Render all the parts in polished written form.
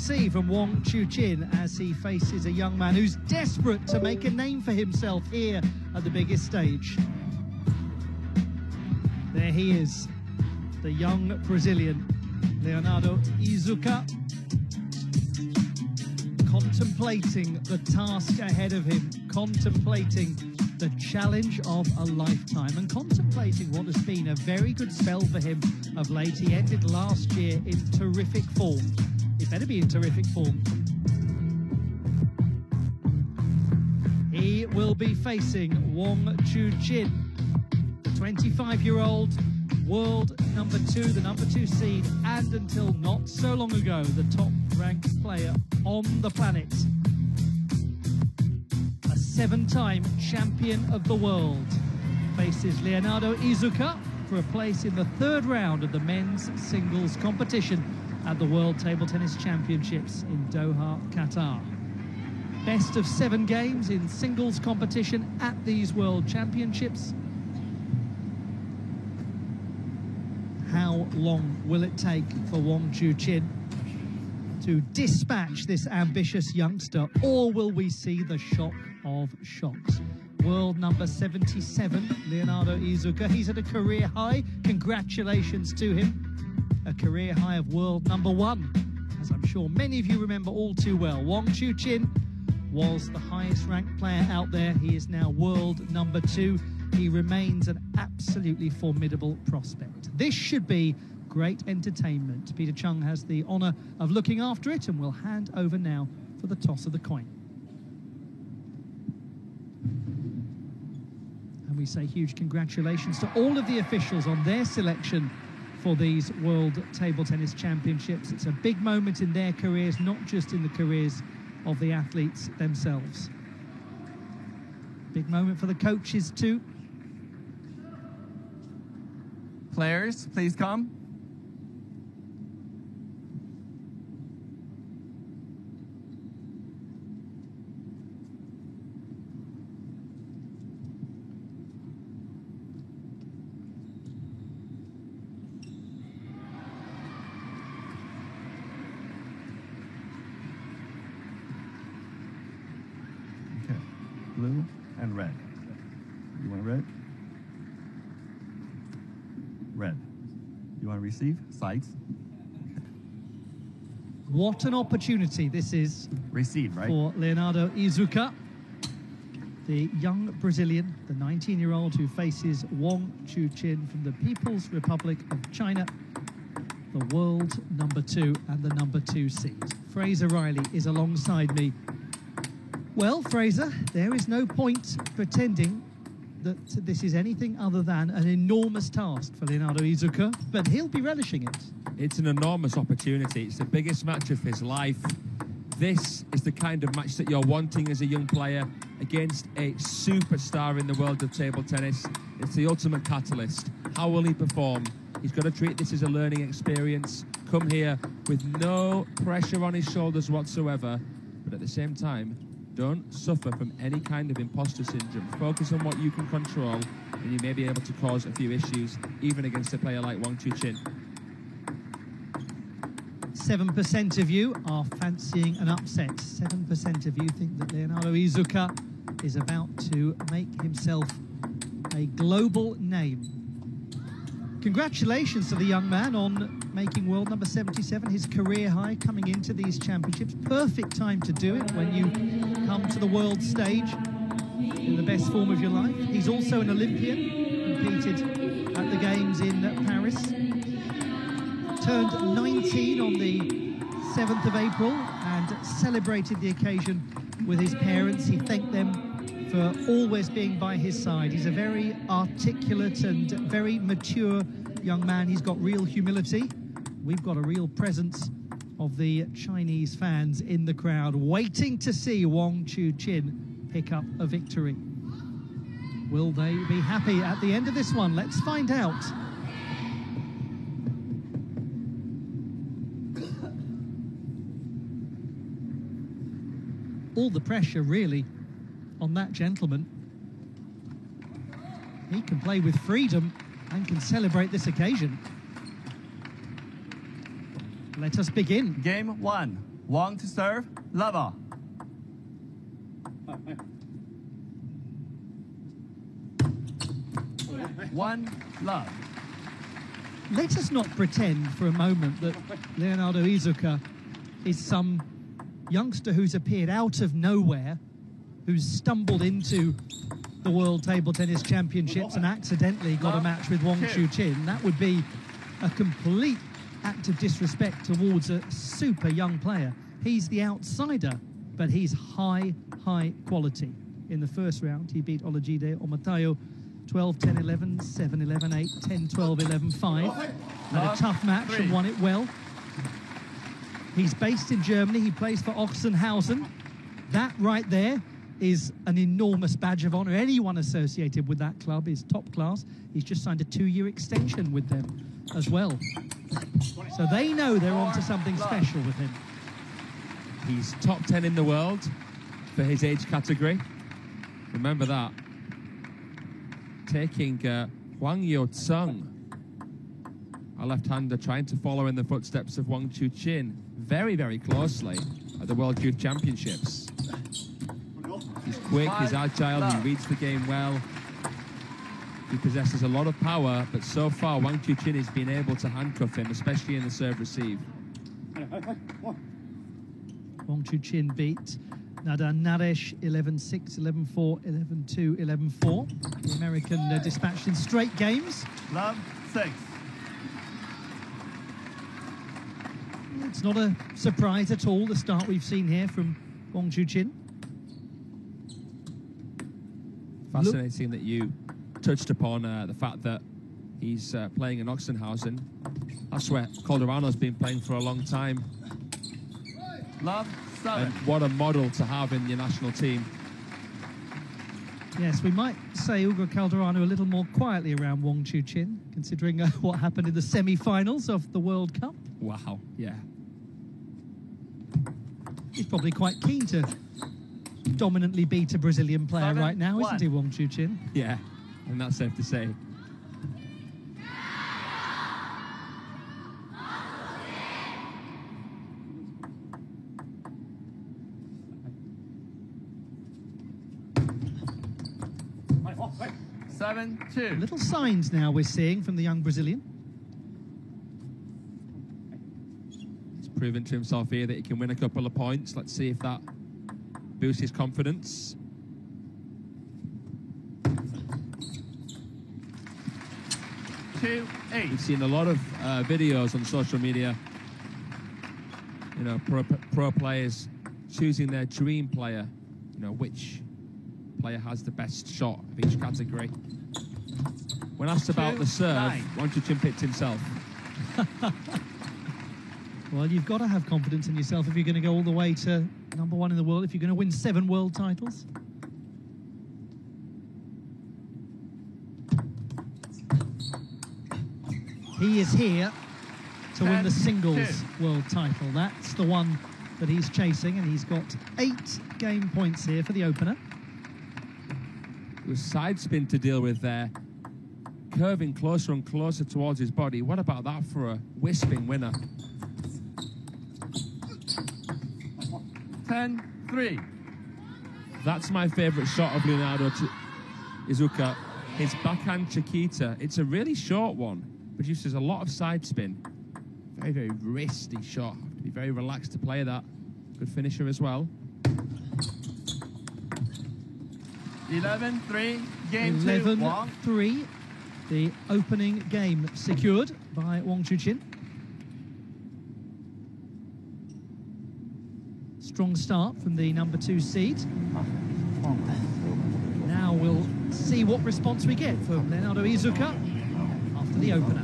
see from Wang Chuqin as he faces a young man who's desperate to make a name for himself here at the biggest stage. There he is, the young Brazilian, Leonardo IIZUKA, contemplating the task ahead of him, contemplating the challenge of a lifetime, and contemplating what has been a very good spell for him of late. He ended last year in terrific form. He better be in terrific form. He will be facing Wang Chuqin, the 25-year-old world number 2, the number 2 seed, and until not so long ago, the top-ranked player on the planet. A 7-time champion of the world faces Leonardo IIZUKA for a place in the 3rd round of the men's singles competition at the World Table Tennis Championships in Doha, Qatar. Best of 7 games in singles competition at these World Championships. How long will it take for Wang Chuqin to dispatch this ambitious youngster, or will we see the shock of shocks? World number 77, Leonardo IIZUKA. He's at a career high. Congratulations to him. A career high of world number 1, as I'm sure many of you remember all too well. Wang Chuqin was the highest ranked player out there. He is now world number 2. He remains an absolutely formidable prospect. This should be great entertainment. Peter Chung has the honour of looking after it, and we'll hand over now for the toss of the coin. And we say huge congratulations to all of the officials on their selection for these World Table Tennis Championships. It's a big moment in their careers, not just in the careers of the athletes themselves. Big moment for the coaches too. Players, please come. Okay, blue and red. You want red? Red. You want to receive? Sides. Okay. What an opportunity this is. Receive, right? For Leonardo IIZUKA, the young Brazilian, the 19-year-old who faces Wang Chuqin from the People's Republic of China, the world number 2 and the number 2 seed. Fraser Riley is alongside me. Well, Fraser, there is no point pretending that this is anything other than an enormous task for Leonardo IIZUKA, but he'll be relishing it. It's an enormous opportunity. It's the biggest match of his life. This is the kind of match that you're wanting as a young player against a superstar in the world of table tennis. It's the ultimate catalyst. How will he perform? He's got to treat this as a learning experience, come here with no pressure on his shoulders whatsoever, but at the same time, don't suffer from any kind of imposter syndrome. Focus on what you can control, and you may be able to cause a few issues, even against a player like Wang Chuqin. 7% of you are fancying an upset. 7% of you think that Leonardo IIZUKA is about to make himself a global name. Congratulations to the young man on making world number 77, his career high coming into these championships. Perfect time to do it when you come to the world stage in the best form of your life. He's also an Olympian, competed at the games in Paris. Turned 19 on the 7th of April and celebrated the occasion with his parents. He thanked them for always being by his side. He's a very articulate and very mature young man. He's got real humility. We've got a real presence of the Chinese fans in the crowd, waiting to see Wang Chuqin pick up a victory. Will they be happy at the end of this one? Let's find out. All the pressure really on that gentleman. He can play with freedom and can celebrate this occasion. Let us begin. Game 1. Wang to serve. Lava. One love. Let us not pretend for a moment that Leonardo IIZUKA is some youngster who's appeared out of nowhere, who's stumbled into the World Table Tennis Championships and accidentally got a match with Wang Chuqin. That would be a complete act of disrespect towards a super young player. He's the outsider, but he's high quality. In the first round, he beat Olajide Omatayo 12-10, 11, 7, 11, 8, 10, 12, 11, 5. Had a tough match and won it well. He's based in Germany. He plays for Ochsenhausen. That right there is an enormous badge of honor. Anyone associated with that club is top class. He's just signed a 2-year extension with them as well. So they know they're onto something special with him. He's top 10 in the world for his age category. Remember that. Taking Huang Yaozheng, a left-hander, trying to follow in the footsteps of Wang Chuqin very closely at the World Youth Championships. He's quick, he's agile, he reads the game well. He possesses a lot of power, but so far Wang Chuqin has been able to handcuff him, especially in the serve-receive. Wang Chuqin beat Nadan Naresh 11-6, 11-4, 11-2, 11-4. The American dispatched in straight games. Love 6. It's not a surprise at all, the start we've seen here from Wang Chuqin. Fascinating that you touched upon the fact that he's playing in Ochsenhausen. That's where Calderano's been playing for a long time. Love 7. And what a model to have in your national team. Yes, we might say Ugo Calderano a little more quietly around Wang Chuqin, considering what happened in the semi-finals of the World Cup. Wow, yeah. He's probably quite keen to dominantly beat a Brazilian player right now, isn't he, Wang Chuqin? Yeah, and that's safe to say. Little signs now we're seeing from the young Brazilian. He's proven to himself here that he can win a couple of points. Let's see if that boosts his confidence. We've seen a lot of videos on social media. You know, pro players choosing their dream player. You know, which player has the best shot of each category. When asked about the serve, Wang Chuqin picked himself. Well, you've got to have confidence in yourself if you're going to go all the way to #1 in the world, if you're going to win 7 world titles. He is here to win the singles world title. That's the one that he's chasing, and he's got 8 game points here for the opener. It was side spin to deal with there, curving closer and closer towards his body. What about that for a wisping winner? 10-3. That's my favourite shot of Leonardo IIZUKA. His backhand Chiquita. It's a really short one. Produces a lot of side spin. Very wristy shot. Have to be very relaxed to play that. Good finisher as well. 11-3. Game 2. 11-3. The opening game secured by Wang Chuqin. Strong start from the #2 seed. Now we'll see what response we get from Leonardo IIZUKA after the opener.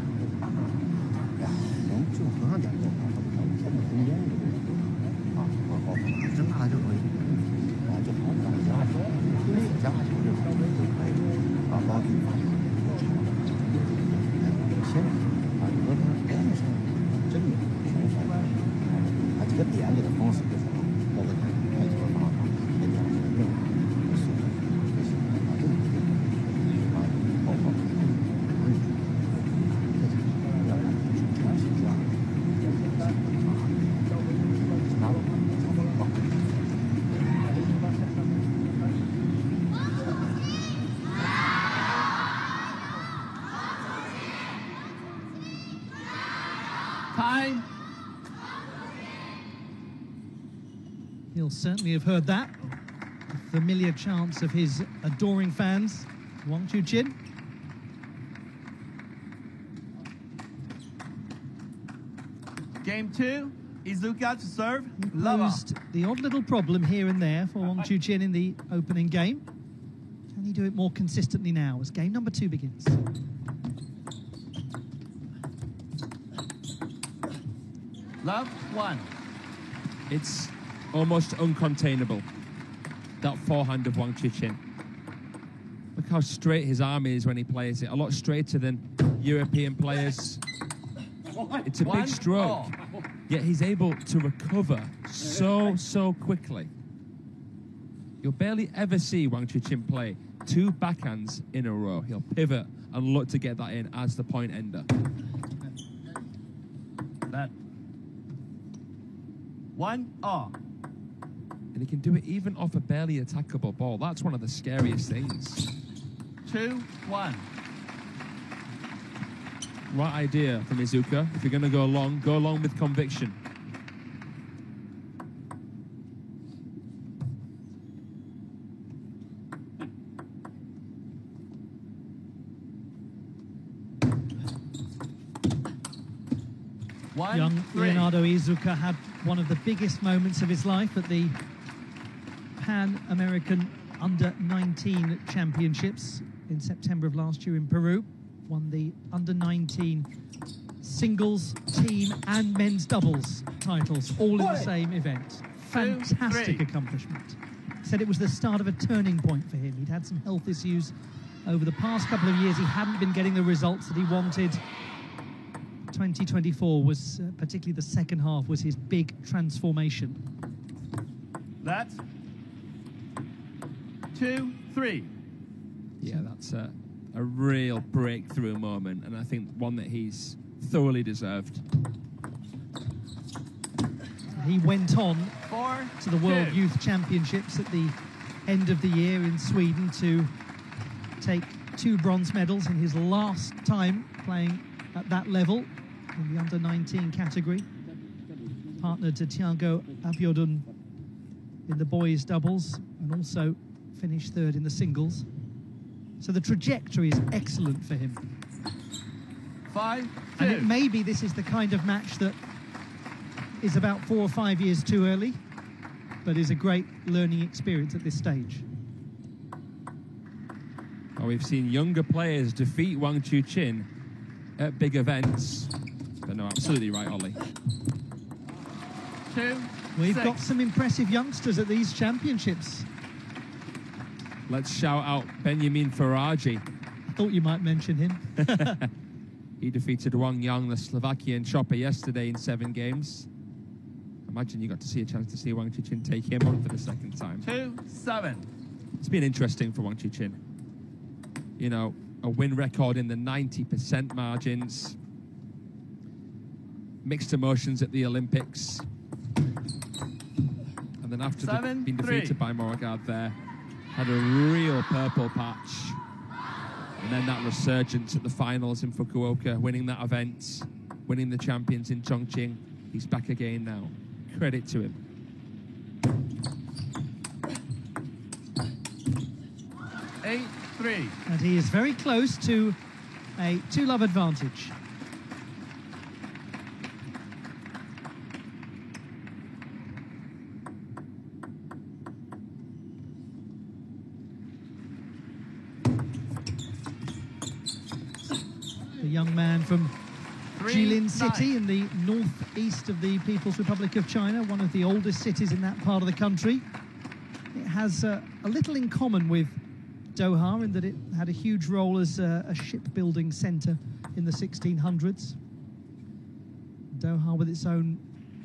He'll certainly have heard that. A familiar chants of his adoring fans. Wang Chuqin. Game 2, IIZUKA to serve. He Lava. posed the odd little problem here and there for Wang Chuqin in the opening game. Can he do it more consistently now as game number 2 begins? Love 1. It's almost uncontainable, that forehand of Wang Chuqin. Look how straight his arm is when he plays it, a lot straighter than European players. It's a big stroke, yet he's able to recover so quickly. You'll barely ever see Wang Chuqin play 2 backhands in a row. He'll pivot and look to get that in as the point ender. That 1 all. And he can do it even off a barely attackable ball. That's one of the scariest things. 2-1. Right idea from IIZUKA. If you're going to go long with conviction. Young Leonardo IIZUKA had one of the biggest moments of his life at the Pan-American Under-19 Championships in September of last year in Peru. Won the Under-19 singles, team and men's doubles titles, all in the same event. Fantastic accomplishment. Said it was the start of a turning point for him. He'd had some health issues over the past couple of years. He hadn't been getting the results that he wanted. 2024 was, particularly the second half, was his big transformation. That's 2-3. Yeah, that's a real breakthrough moment, and I think one that he's thoroughly deserved. He went on 4-2. to the World Youth Championships at the end of the year in Sweden to take 2 bronze medals in his last time playing at that level in the under-19 category. Partnered to Thiago Abiodun in the boys' doubles and also finished 3rd in the singles. So the trajectory is excellent for him. 5-2. And it may be this is the kind of match that is about 4 or 5 years too early, but is a great learning experience at this stage. Well, we've seen younger players defeat Wang Chuqin at big events. But no, absolutely right, Ollie. 2-6. We've got some impressive youngsters at these championships. Let's shout out Benjamin Faraji. I thought you might mention him. He defeated Wang Yang, the Slovakian chopper, yesterday in 7 games. Imagine you got to see a chance to see Wang Chuqin take him on for the second time. 2-7. It's been interesting for Wang Chuqin. You know, a win record in the 90% margins. Mixed emotions at the Olympics. And then after being defeated by Moragard there, had a real purple patch. And then that resurgence at the finals in Fukuoka, winning that event, winning the champions in Chongqing. He's back again now. Credit to him. And he is very close to a 2-love advantage. The young man from Jilin City in the northeast of the People's Republic of China, one of the oldest cities in that part of the country. It has a little in common with Doha in that it had a huge role as a shipbuilding centre in the 1600s. Doha with its own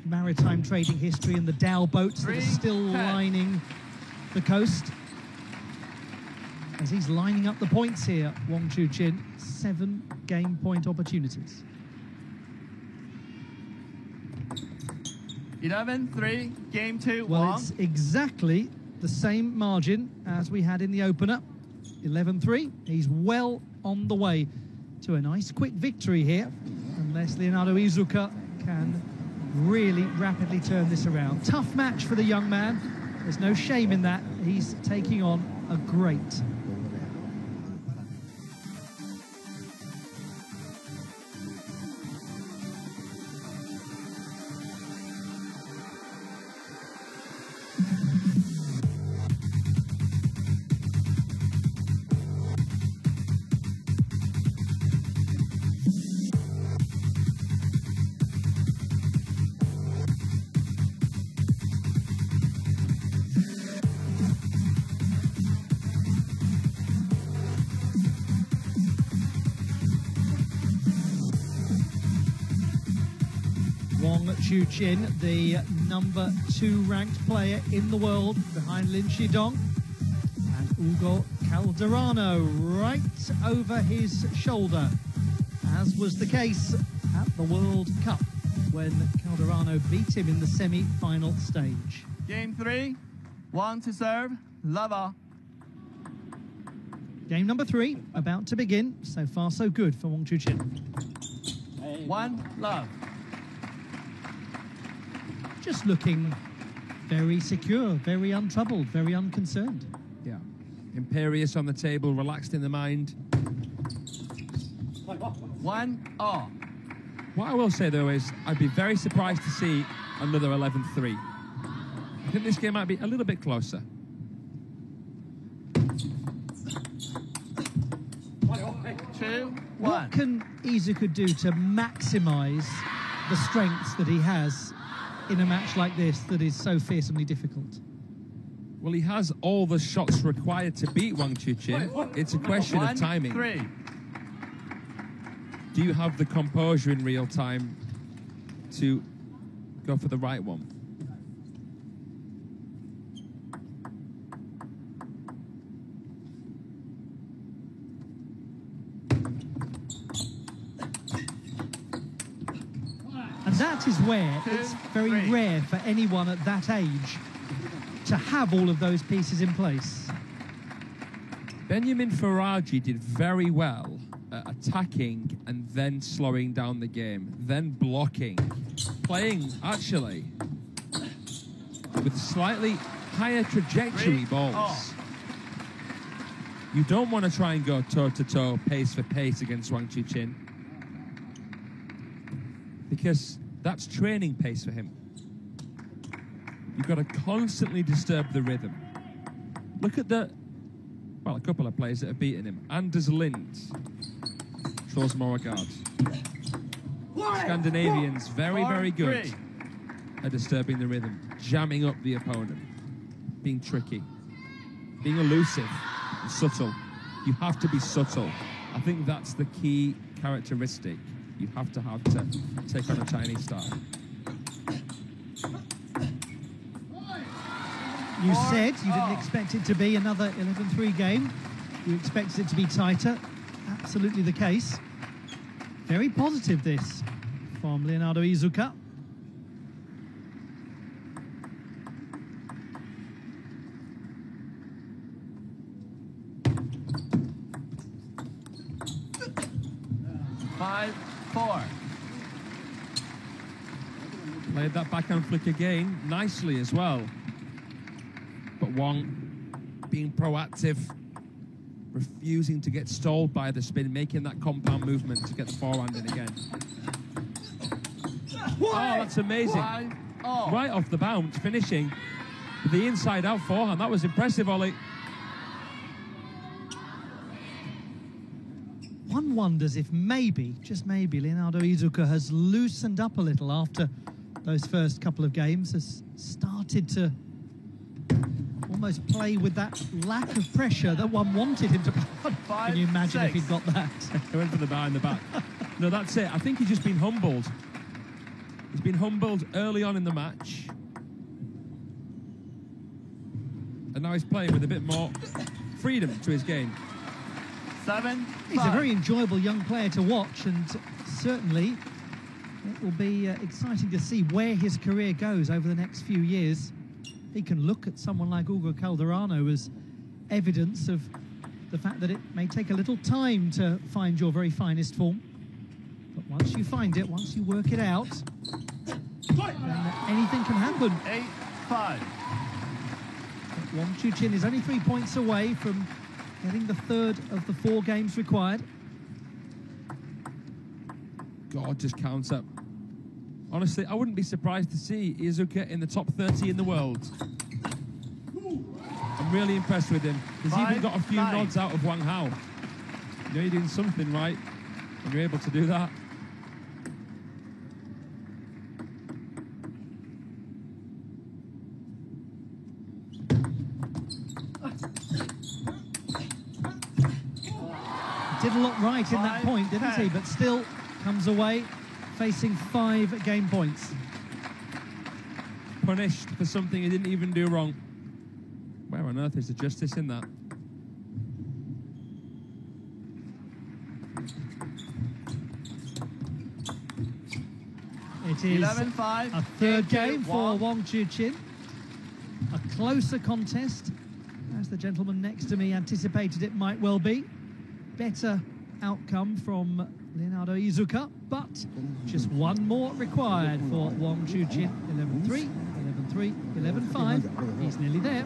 maritime trading history and the dhow boats that are still lining the coast. As he's lining up the points here, Wang Chuqin, 7 game point opportunities. 11-3, game 2, Well, Wang. it's exactly the same margin as we had in the opener. 11-3. He's well on the way to a nice quick victory here, unless Leonardo IIZUKA can really rapidly turn this around. Tough match for the young man. There's no shame in that. He's taking on a great. Chuqin, the #2 ranked player in the world behind Lin Shidong, and Ugo Calderano right over his shoulder, as was the case at the World Cup when Calderano beat him in the semi-final stage. Game 3, 1 to serve, Lava. Game number 3 about to begin. So far so good for Wang Chuqin. 1 love. Just looking very secure, very untroubled, very unconcerned. Yeah. Imperious on the table, relaxed in the mind. 1-all. What I will say, though, is I'd be very surprised to see another 11-3. I think this game might be a little bit closer. What can IIZUKA do to maximise the strengths that he has in a match like this that is so fearsomely difficult? Well, he has all the shots required to beat Wang Chuqin. It's a question of timing. 1-3. Do you have the composure in real time to go for the right one? And that is where it's very rare for anyone at that age to have all of those pieces in place. Benjamin Faraji did very well at attacking and then slowing down the game, then blocking, playing actually with slightly higher trajectory balls. You don't want to try and go toe-to-toe, pace for pace against Wang Chuqin, because that's training pace for him. You've got to constantly disturb the rhythm. Look at a couple of players that have beaten him. Anders Lind, Troels Morregard. Scandinavians, very, very good at disturbing the rhythm, jamming up the opponent, being tricky, being elusive and subtle. You have to be subtle. I think that's the key characteristic you have to take on a Chinese star. You said you didn't expect it to be another 11-3 game. You expected it to be tighter. Absolutely the case. Very positive this from Leonardo IIZUKA. Played that backhand flick again, nicely as well. But Wang being proactive, refusing to get stalled by the spin, making that compound movement to get the forehand in again. Oh, that's amazing. Right off the bounce, finishing with the inside-out forehand. That was impressive, Ollie. One wonders if maybe, just maybe, Leonardo IIZUKA has loosened up a little after those first couple of games, has started to almost play with that lack of pressure that one wanted him to play. Can you imagine if he'd got that? He went for the bar in the back. No, that's it. I think he's just been humbled. He's been humbled early on in the match. And now he's playing with a bit more freedom to his game. 7-5. He's a very enjoyable young player to watch, and certainly it will be exciting to see where his career goes over the next few years. He can look at someone like Ugo Calderano as evidence of the fact that it may take a little time to find your very finest form. But once you find it, once you work it out, And anything can happen. 8-5. Wang Chuqin is only 3 points away from getting the third of the 4 games required. Gorgeous counter. Honestly, I wouldn't be surprised to see IIZUKA in the top 30 in the world. I'm really impressed with him. He's even got a few nods out of Wang Hao. You know, you're doing something right when you're able to do that. Did a lot right in that point, didn't he? But still comes away facing 5 game points. Punished for something he didn't even do wrong. Where on earth is the justice in that? It is 11-5. a third game for Wang Chuqin. A closer contest, as the gentleman next to me anticipated it might well be. Better outcome from Leonardo IIZUKA, but just one more required for Wang Chuqin. 11-3, 11-3, 11-5. He's nearly there.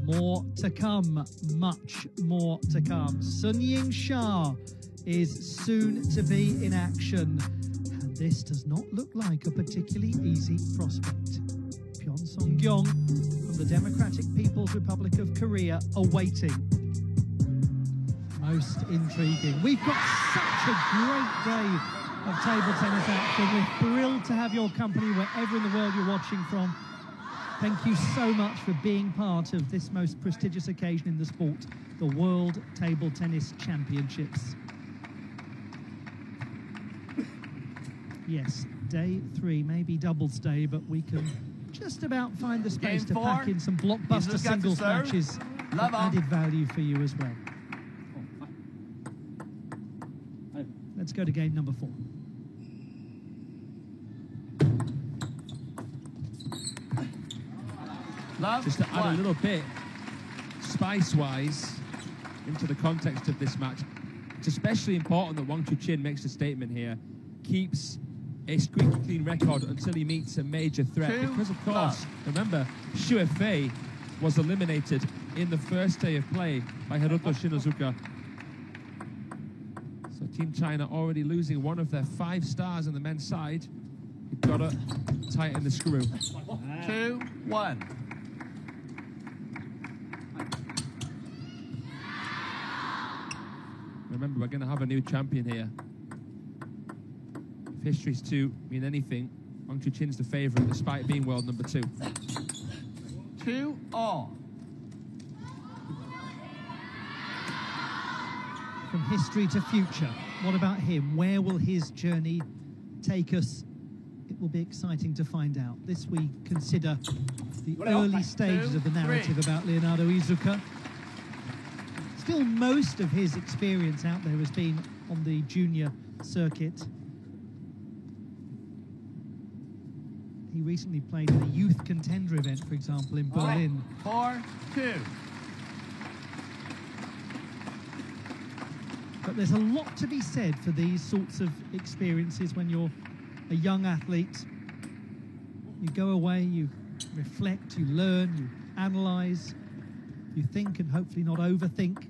More to come, much more to come. Sun Ying Shah is soon to be in action. And this does not look like a particularly easy prospect. Pyeon Song-gyong from the Democratic People's Republic of Korea awaiting. Most intriguing. We've got such a great day of table tennis action. We're thrilled to have your company wherever in the world you're watching from. Thank you so much for being part of this most prestigious occasion in the sport, the World Table Tennis Championships. Yes, day 3, maybe doubles day, but we can just about find the space to pack in some blockbuster singles matches of added value for you as well. Let's go to game number 4. Just to add a little bit, spice-wise, into the context of this match, it's especially important that Wang Chuqin makes a statement here, keeps a squeaky clean record until he meets a major threat. Because, of course, remember, Xue Fei was eliminated in the first day of play by Hiroto Shinozuka. So Team China already losing one of their 5 stars on the men's side. You've got to tighten the screw. 2-1. Remember, we're going to have a new champion here. If history's to mean anything, Wang Chuqin's the favourite, despite being world number 2. 2-all. From history to future, what about him? Where will his journey take us? It will be exciting to find out. This we consider the early stages of the narrative about Leonardo IIZUKA. Still, most of his experience out there has been on the junior circuit. He recently played in a youth contender event, for example, in Berlin. 4-2. But there's a lot to be said for these sorts of experiences when you're a young athlete. You go away, you reflect, you learn, you analyse, you think and hopefully not overthink.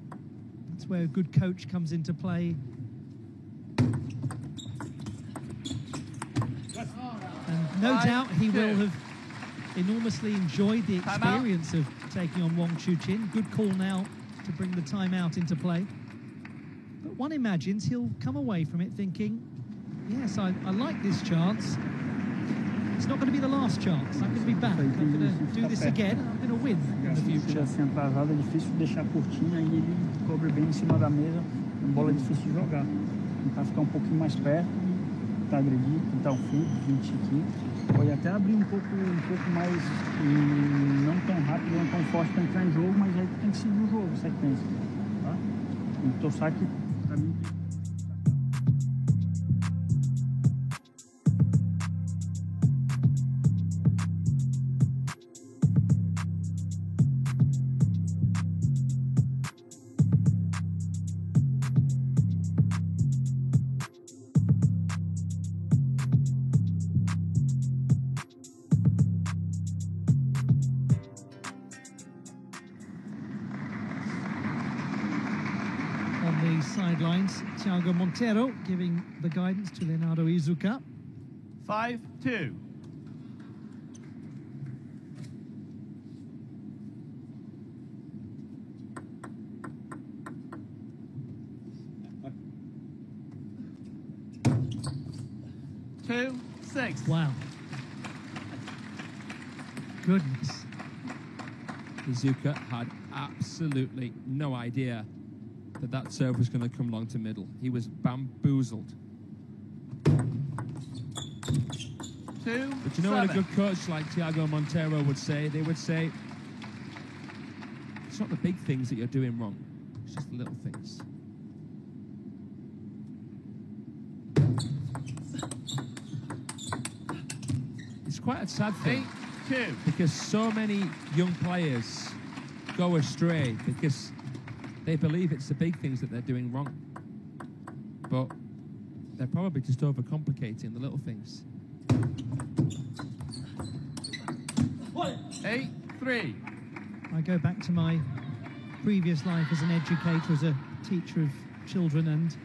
That's where a good coach comes into play. And no doubt he will have enormously enjoyed the experience of taking on Wang Chuqin. Good call now to bring the timeout into play. But one imagines he'll come away from it thinking, yes, I like this chance. It's not going to be the last chance. I'm going to be back. I'm going to do this again. I'm going to win in the future. Assim atrasada, é difícil deixar curtinha e ele cobre bem em cima da mesa. A bola é difícil de jogar. Tentar ficar um pouquinho mais perto, tentar agredir, tentar o fim, 20 aqui. Pode até abrir um pouco mais, não tão rápido, não tão forte para entrar em jogo, mas aí tem que seguir o jogo, sequência. Tá? Então, saque para mim. the sidelines, Thiago Monteiro giving the guidance to Leonardo IIZUKA. 5-2. Two, 6. Wow. Goodness. IIZUKA had absolutely no idea that that serve was going to come long to middle. He was bamboozled. 2, But you know what a good coach like Thiago Monteiro would say? They would say, it's not the big things that you're doing wrong, it's just the little things. It's quite a sad thing 8-2. because so many young players go astray because they believe it's the big things that they're doing wrong. But they're probably just overcomplicating the little things. 8-3. I go back to my previous life as an educator, as a teacher of children, and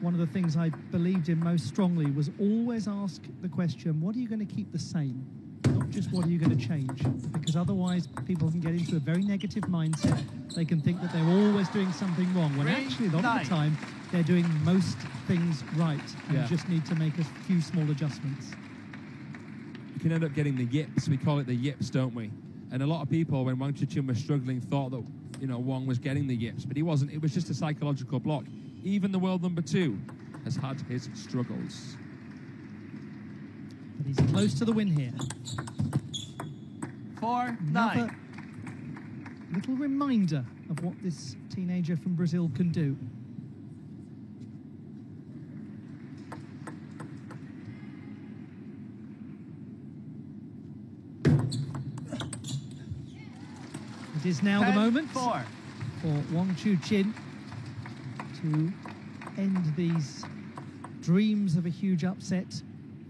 one of the things I believed in most strongly was always ask the question, what are you going to keep the same? Not just what are you going to change? Because otherwise people can get into a very negative mindset. They can think that they're always doing something wrong, when actually a lot of the time they're doing most things right and just need to make a few small adjustments. You can end up getting the yips. We call it the yips, don't we? And a lot of people, when Wang Chuqin was struggling, thought that, you know, Wang was getting the yips, but he wasn't. It was just a psychological block. Even the world number 2 has had his struggles. But he's close to the win here. 4-9. Another little reminder of what this teenager from Brazil can do. It is now the moment for Wang Chuqin to end these dreams of a huge upset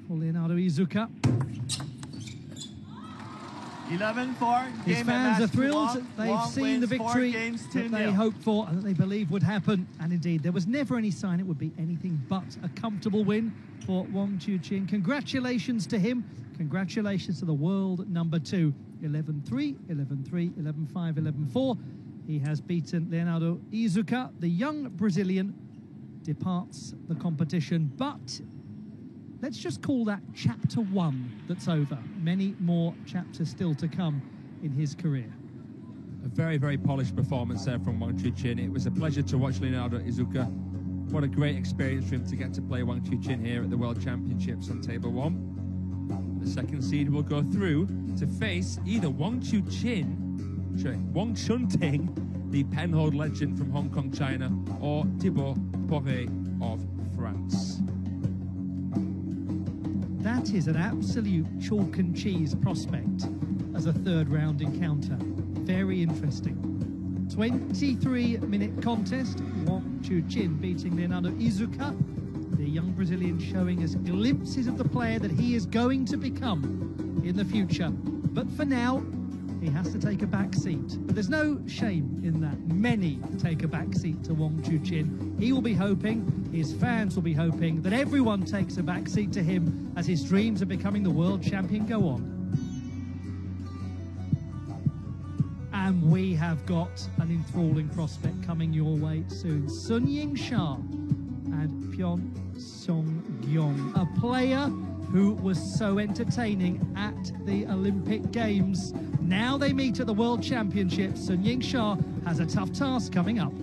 for Leonardo IIZUKA. 11-4. His fans are thrilled. They've seen the victory that they hoped for and that they believed would happen. And indeed, there was never any sign it would be anything but a comfortable win for Wang Chuqin. Congratulations to him. Congratulations to the world number 2. 11-3, 11-3, 11-5, 11-4. He has beaten Leonardo IIZUKA. The young Brazilian departs the competition, but let's just call that chapter 1 that's over. Many more chapters still to come in his career. A very, very polished performance there from Wang Chuqin. It was a pleasure to watch Leonardo IIZUKA. What a great experience for him to get to play Wang Chuqin here at the World Championships on Table 1. The second seed will go through to face either Wang Chunting, the penhold legend from Hong Kong, China, or Thibaut Pauvet of France. That is an absolute chalk and cheese prospect as a third round encounter. Very interesting. 23-minute contest. Wang Chuqin beating Leonardo IIZUKA. The young Brazilian showing us glimpses of the player that he is going to become in the future. But for now, he has to take a back seat. But there's no shame in that. Many take a back seat to Wang Chuqin. He will be hoping, his fans will be hoping, that everyone takes a back seat to him as his dreams of becoming the world champion go on. And we have got an enthralling prospect coming your way soon. Sun Ying-sha and Pyeon Song-gyong, a player who was so entertaining at the Olympic Games. Now they meet at the World Championships. Sun Ying-sha has a tough task coming up.